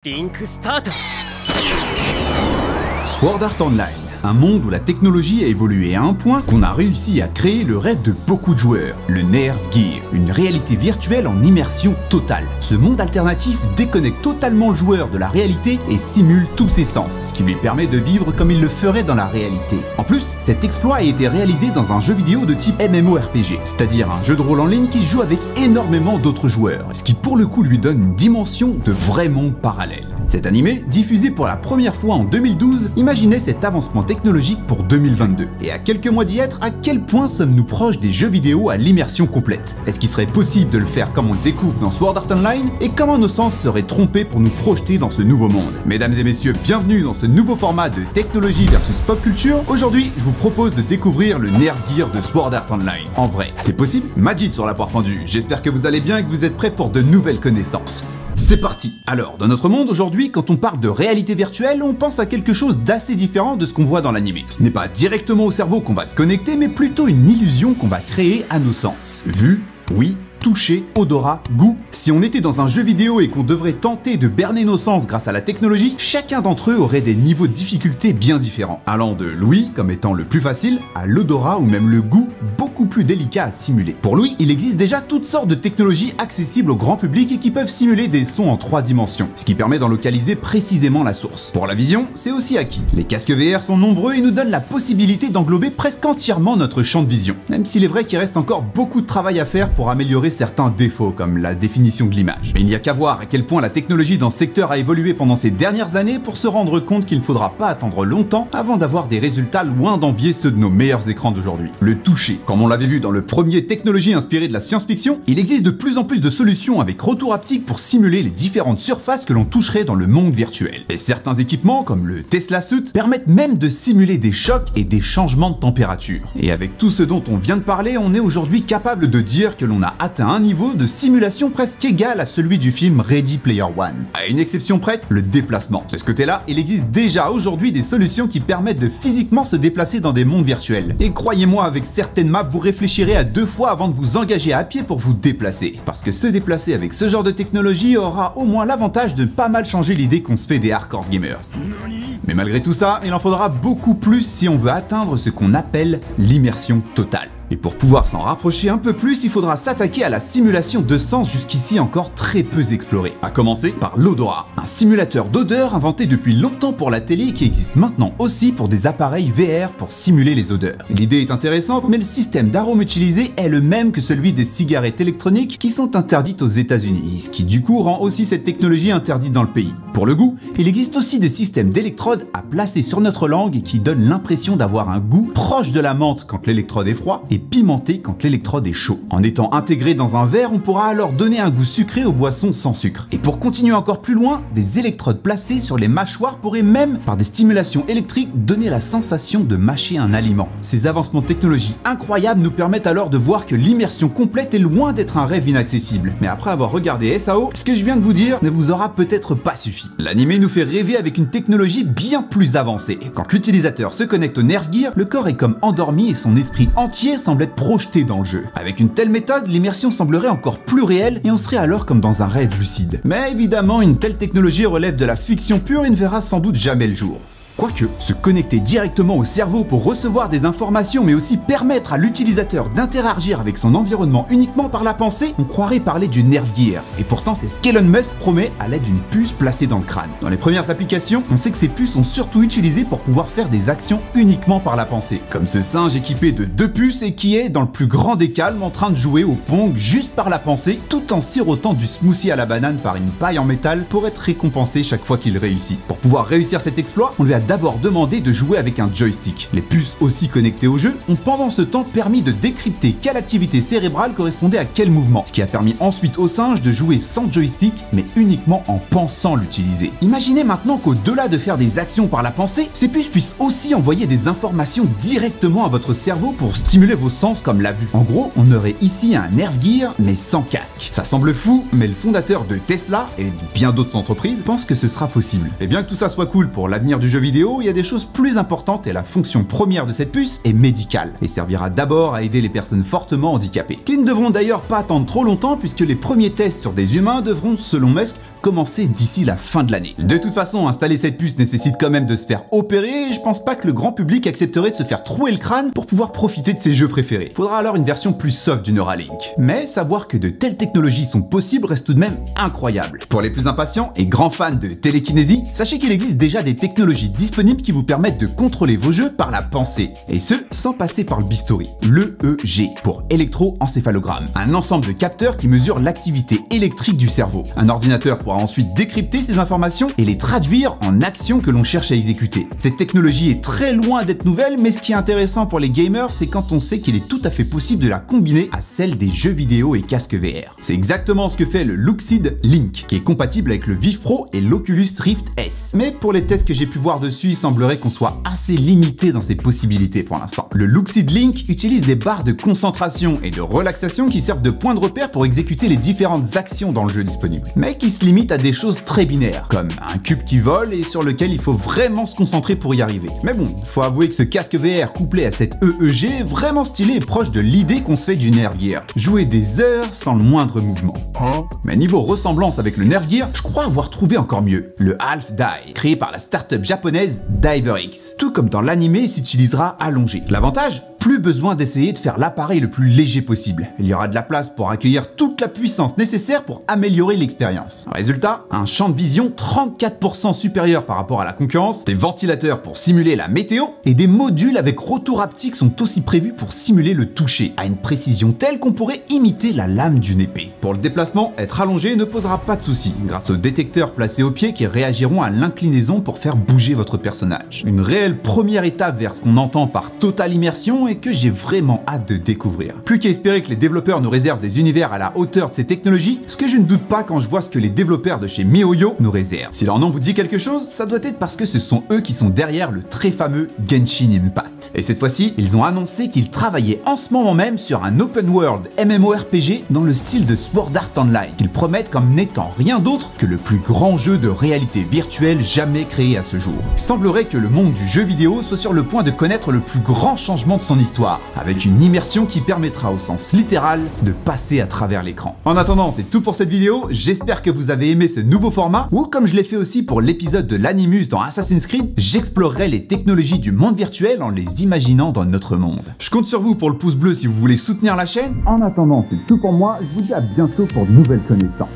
リンクスタート。 Sword Art Online, un monde où la technologie a évolué à un point qu'on a réussi à créer le rêve de beaucoup de joueurs, le Nerve Gear, une réalité virtuelle en immersion totale. Ce monde alternatif déconnecte totalement le joueur de la réalité et simule tous ses sens, ce qui lui permet de vivre comme il le ferait dans la réalité. En plus, cet exploit a été réalisé dans un jeu vidéo de type MMORPG, c'est-à-dire un jeu de rôle en ligne qui se joue avec énormément d'autres joueurs, ce qui pour le coup lui donne une dimension de vrai monde parallèle. Cet animé, diffusé pour la première fois en 2012, imaginait cet avancement technologique pour 2022. Et à quelques mois d'y être, à quel point sommes-nous proches des jeux vidéo à l'immersion complète? Est-ce qu'il serait possible de le faire comme on le découvre dans Sword Art Online? Et comment nos sens seraient trompés pour nous projeter dans ce nouveau monde? Mesdames et messieurs, bienvenue dans ce nouveau format de technologie versus pop culture. Aujourd'hui, je vous propose de découvrir le Nerve Gear de Sword Art Online. En vrai, c'est possible? Majid sur la poire fendue. J'espère que vous allez bien et que vous êtes prêts pour de nouvelles connaissances. C'est parti! Alors, dans notre monde aujourd'hui, quand on parle de réalité virtuelle, on pense à quelque chose d'assez différent de ce qu'on voit dans l'anime. Ce n'est pas directement au cerveau qu'on va se connecter, mais plutôt une illusion qu'on va créer à nos sens. Vue, oui, toucher, odorat, goût. Si on était dans un jeu vidéo et qu'on devrait tenter de berner nos sens grâce à la technologie, chacun d'entre eux aurait des niveaux de difficulté bien différents, allant de l'ouïe comme étant le plus facile, à l'odorat ou même le goût beaucoup plus délicat à simuler. Pour l'ouïe, il existe déjà toutes sortes de technologies accessibles au grand public et qui peuvent simuler des sons en 3 dimensions, ce qui permet d'en localiser précisément la source. Pour la vision, c'est aussi acquis. Les casques VR sont nombreux et nous donnent la possibilité d'englober presque entièrement notre champ de vision, même s'il est vrai qu'il reste encore beaucoup de travail à faire pour améliorer certains défauts comme la définition de l'image. Mais il n'y a qu'à voir à quel point la technologie dans ce secteur a évolué pendant ces dernières années pour se rendre compte qu'il ne faudra pas attendre longtemps avant d'avoir des résultats loin d'envier ceux de nos meilleurs écrans d'aujourd'hui. Le toucher. Comme on l'avait vu dans le premier technologie inspirée de la science-fiction, il existe de plus en plus de solutions avec retour haptique pour simuler les différentes surfaces que l'on toucherait dans le monde virtuel. Et certains équipements, comme le Tesla Suit, permettent même de simuler des chocs et des changements de température. Et avec tout ce dont on vient de parler, on est aujourd'hui capable de dire que l'on a atteint un niveau de simulation presque égal à celui du film Ready Player One. À une exception près, le déplacement. De ce côté-là, il existe déjà aujourd'hui des solutions qui permettent de physiquement se déplacer dans des mondes virtuels. Et croyez-moi, avec certaines maps, vous réfléchirez à 2 fois avant de vous engager à pied pour vous déplacer. Parce que se déplacer avec ce genre de technologie aura au moins l'avantage de pas mal changer l'idée qu'on se fait des hardcore gamers. Mais malgré tout ça, il en faudra beaucoup plus si on veut atteindre ce qu'on appelle l'immersion totale. Et pour pouvoir s'en rapprocher un peu plus, il faudra s'attaquer à la simulation de sens jusqu'ici encore très peu explorée. À commencer par l'odorat, un simulateur d'odeur inventé depuis longtemps pour la télé et qui existe maintenant aussi pour des appareils VR pour simuler les odeurs. L'idée est intéressante, mais le système d'arômes utilisé est le même que celui des cigarettes électroniques qui sont interdites aux États-Unis, ce qui du coup rend aussi cette technologie interdite dans le pays. Pour le goût, il existe aussi des systèmes d'électrodes à placer sur notre langue qui donnent l'impression d'avoir un goût proche de la menthe quand l'électrode est froid et pimenté quand l'électrode est chaud. En étant intégré dans un verre, on pourra alors donner un goût sucré aux boissons sans sucre. Et pour continuer encore plus loin, des électrodes placées sur les mâchoires pourraient même, par des stimulations électriques, donner la sensation de mâcher un aliment. Ces avancements de technologie incroyables nous permettent alors de voir que l'immersion complète est loin d'être un rêve inaccessible. Mais après avoir regardé SAO, ce que je viens de vous dire ne vous aura peut-être pas suffi. L'anime nous fait rêver avec une technologie bien plus avancée. Quand l'utilisateur se connecte au Nerve Gear, le corps est comme endormi et son esprit entier semble être projeté dans le jeu. Avec une telle méthode, l'immersion semblerait encore plus réelle et on serait alors comme dans un rêve lucide. Mais évidemment, une telle technologie relève de la fiction pure et ne verra sans doute jamais le jour. Quoique, se connecter directement au cerveau pour recevoir des informations mais aussi permettre à l'utilisateur d'interagir avec son environnement uniquement par la pensée, on croirait parler du Nerve Gear. Et pourtant, c'est ce qu'Elon Musk promet à l'aide d'une puce placée dans le crâne. Dans les premières applications, on sait que ces puces sont surtout utilisées pour pouvoir faire des actions uniquement par la pensée. Comme ce singe équipé de 2 puces et qui est, dans le plus grand des calmes, en train de jouer au Pong juste par la pensée, tout en sirotant du smoothie à la banane par une paille en métal pour être récompensé chaque fois qu'il réussit. Pour pouvoir réussir cet exploit, on lui a d'abord demandé de jouer avec un joystick. Les puces aussi connectées au jeu ont pendant ce temps permis de décrypter quelle activité cérébrale correspondait à quel mouvement, ce qui a permis ensuite au singe de jouer sans joystick mais uniquement en pensant l'utiliser. Imaginez maintenant qu'au-delà de faire des actions par la pensée, ces puces puissent aussi envoyer des informations directement à votre cerveau pour stimuler vos sens comme la vue. En gros, on aurait ici un Nerve Gear mais sans casque. Ça semble fou, mais le fondateur de Tesla et de bien d'autres entreprises pense que ce sera possible. Et bien que tout ça soit cool pour l'avenir du jeu vidéo, il y a des choses plus importantes et la fonction première de cette puce est médicale et servira d'abord à aider les personnes fortement handicapées, qui ne devront d'ailleurs pas attendre trop longtemps puisque les premiers tests sur des humains devront, selon Musk, commencer d'ici la fin de l'année. De toute façon, installer cette puce nécessite quand même de se faire opérer et je pense pas que le grand public accepterait de se faire trouer le crâne pour pouvoir profiter de ses jeux préférés. Faudra alors une version plus soft du Neuralink. Mais savoir que de telles technologies sont possibles reste tout de même incroyable. Pour les plus impatients et grands fans de télékinésie, sachez qu'il existe déjà des technologies disponibles qui vous permettent de contrôler vos jeux par la pensée. Et ce, sans passer par le bistouri. L'EEG, pour électroencéphalogramme. Un ensemble de capteurs qui mesurent l'activité électrique du cerveau. Un ordinateur pourra ensuite décrypter ces informations et les traduire en actions que l'on cherche à exécuter. Cette technologie est très loin d'être nouvelle, mais ce qui est intéressant pour les gamers, c'est quand on sait qu'il est tout à fait possible de la combiner à celle des jeux vidéo et casques VR. C'est exactement ce que fait le Luxid Link, qui est compatible avec le Vive Pro et l'Oculus Rift S. Mais pour les tests que j'ai pu voir dessus, il semblerait qu'on soit assez limité dans ses possibilités pour l'instant. Le Luxid Link utilise des barres de concentration et de relaxation qui servent de point de repère pour exécuter les différentes actions dans le jeu disponible, mais qui se limitent à des choses très binaires, comme un cube qui vole et sur lequel il faut vraiment se concentrer pour y arriver. Mais bon, faut avouer que ce casque VR couplé à cette EEG est vraiment stylé et proche de l'idée qu'on se fait du Nerve Gear. Jouer des heures sans le moindre mouvement. Mais niveau ressemblance avec le Nerve Gear, je crois avoir trouvé encore mieux. Le Half Die, créé par la startup japonaise DiverX. Tout comme dans l'anime, il s'utilisera allongé. L'avantage ? Plus besoin d'essayer de faire l'appareil le plus léger possible. Il y aura de la place pour accueillir toute la puissance nécessaire pour améliorer l'expérience. Résultat, un champ de vision 34% supérieur par rapport à la concurrence, des ventilateurs pour simuler la météo et des modules avec retour haptique sont aussi prévus pour simuler le toucher à une précision telle qu'on pourrait imiter la lame d'une épée. Pour le déplacement, être allongé ne posera pas de soucis grâce aux détecteurs placés au pied qui réagiront à l'inclinaison pour faire bouger votre personnage. Une réelle première étape vers ce qu'on entend par totale immersion et que j'ai vraiment hâte de découvrir. Plus qu'à espérer que les développeurs nous réservent des univers à la hauteur de ces technologies, ce que je ne doute pas quand je vois ce que les développeurs de chez MiHoYo nous réservent. Si leur nom vous dit quelque chose, ça doit être parce que ce sont eux qui sont derrière le très fameux Genshin Impact. Et cette fois-ci, ils ont annoncé qu'ils travaillaient en ce moment même sur un open world MMORPG dans le style de Sword Art Online, qu'ils promettent comme n'étant rien d'autre que le plus grand jeu de réalité virtuelle jamais créé à ce jour. Il semblerait que le monde du jeu vidéo soit sur le point de connaître le plus grand changement de son histoire, avec une immersion qui permettra au sens littéral de passer à travers l'écran. En attendant, c'est tout pour cette vidéo, j'espère que vous avez aimé ce nouveau format, ou comme je l'ai fait aussi pour l'épisode de l'Animus dans Assassin's Creed, j'explorerai les technologies du monde virtuel en les imaginant dans notre monde. Je compte sur vous pour le pouce bleu si vous voulez soutenir la chaîne. En attendant, c'est tout pour moi, je vous dis à bientôt pour de nouvelles connaissances.